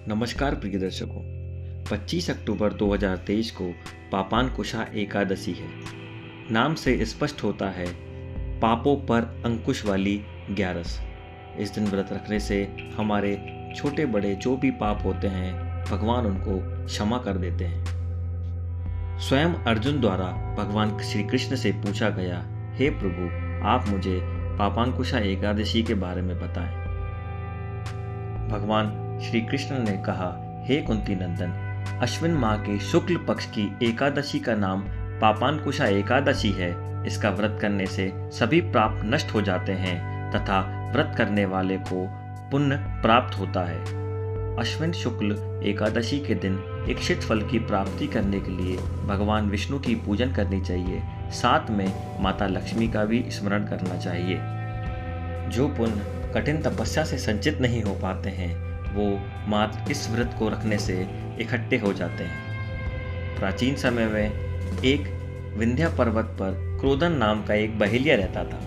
नमस्कार प्रिय दर्शकों। 25 अक्टूबर 2023 को पापांकुशा एकादशी है। नाम से स्पष्ट होता है पापों पर अंकुश वाली ग्यारस। इस दिन व्रत रखने से हमारे छोटे बड़े जो भी पाप होते हैं भगवान उनको क्षमा कर देते हैं। स्वयं अर्जुन द्वारा भगवान श्री कृष्ण से पूछा गया, हे प्रभु, आप मुझे पापांकुशा एकादशी के बारे में बताएं। भगवान श्री कृष्ण ने कहा, हे कुंती नंदन, अश्विन माह के शुक्ल पक्ष की एकादशी का नाम पापांकुशा एकादशी है। इसका व्रत करने से सभी पाप नष्ट हो जाते हैं तथा व्रत करने वाले को पुण्य प्राप्त होता है। अश्विन शुक्ल एकादशी के दिन इच्छित फल की प्राप्ति करने के लिए भगवान विष्णु की पूजन करनी चाहिए। साथ में माता लक्ष्मी का भी स्मरण करना चाहिए। जो पुण्य कठिन तपस्या से संचित नहीं हो पाते हैं वो मात्र इस व्रत को रखने से इकट्ठे हो जाते हैं। प्राचीन समय में एक विंध्या पर्वत पर क्रोधन नाम का एक बहेलिया रहता था।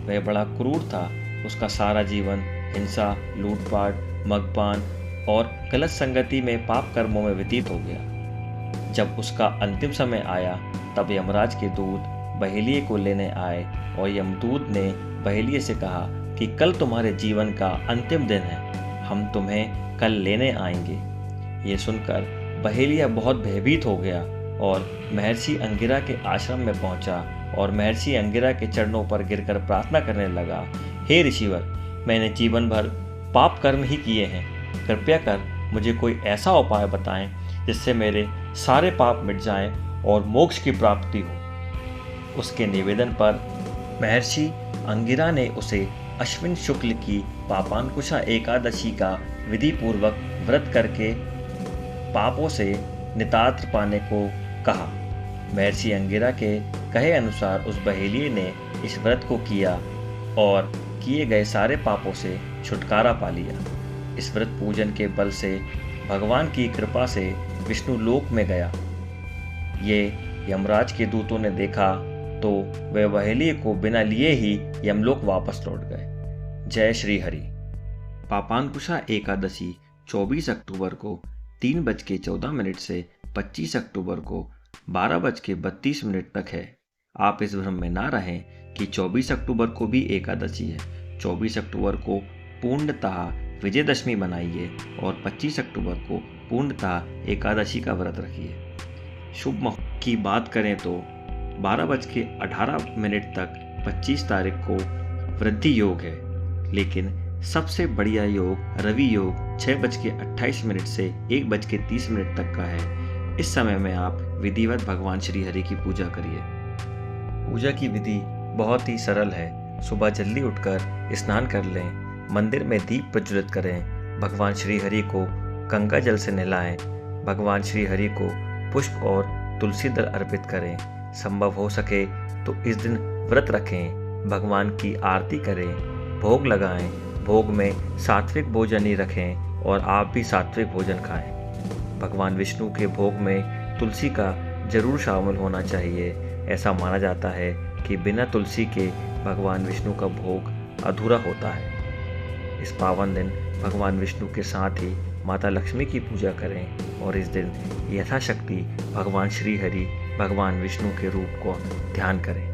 वह बड़ा क्रूर था। उसका सारा जीवन हिंसा, लूटपाट, मद्यपान और गलत संगति में पाप कर्मों में व्यतीत हो गया। जब उसका अंतिम समय आया तब यमराज के दूत बहेलिये को लेने आए और यमदूत ने बहेलिये से कहा कि कल तुम्हारे जीवन का अंतिम दिन है, हम तुम्हें कल लेने आएंगे। ये सुनकर बहेलिया बहुत भयभीत हो गया और महर्षि अंगिरा के आश्रम में पहुंचा और महर्षि अंगिरा के चरणों पर गिरकर प्रार्थना करने लगा, हे ऋषिवर, मैंने जीवन भर पाप कर्म ही किए हैं। कृपया कर मुझे कोई ऐसा उपाय बताएं जिससे मेरे सारे पाप मिट जाएं और मोक्ष की प्राप्ति हो। उसके निवेदन पर महर्षि अंगिरा ने उसे अश्विन शुक्ल की पापांकुशा एकादशी का विधि पूर्वक व्रत करके पापों से नितात्र पाने को कहा। महर्षि अंगिरा के कहे अनुसार उस बहेलिये ने इस व्रत को किया और किए गए सारे पापों से छुटकारा पा लिया। इस व्रत पूजन के बल से भगवान की कृपा से विष्णु लोक में गया। ये यमराज के दूतों ने देखा तो वे बहेलिये को बिना लिए ही यमलोक वापस लौट गए। जय श्री हरि। पापांकुशा एकादशी 24 अक्टूबर को 3:14 से 25 अक्टूबर को 12:32 तक है। आप इस भ्रम में ना रहें कि 24 अक्टूबर को भी एकादशी है। 24 अक्टूबर को पूर्णतः विजयदशमी मनाइए और 25 अक्टूबर को पूर्णतः एकादशी का व्रत रखिए। शुभ मुहूर्त की बात करें तो 12:18 तक 25 तारीख को वृद्धि योग है, लेकिन सबसे बढ़िया योग रवि योग 6:28 से 1:30 तक का है। इस समय में आप विधिवत भगवान श्री हरि की पूजा करिए। पूजा की विधि बहुत ही सरल है। सुबह जल्दी उठकर स्नान कर लें, मंदिर में दीप प्रज्वलित करें, भगवान श्री हरि को गंगा जल से नहलाएं, भगवान श्री हरि को पुष्प और तुलसी दल अर्पित करें। संभव हो सके तो इस दिन व्रत रखें, भगवान की आरती करें, भोग लगाएं। भोग में सात्विक भोजन ही रखें और आप भी सात्विक भोजन खाएं। भगवान विष्णु के भोग में तुलसी का जरूर शामिल होना चाहिए। ऐसा माना जाता है कि बिना तुलसी के भगवान विष्णु का भोग अधूरा होता है। इस पावन दिन भगवान विष्णु के साथ ही माता लक्ष्मी की पूजा करें और इस दिन यथाशक्ति भगवान श्री हरि भगवान विष्णु के रूप को ध्यान करें।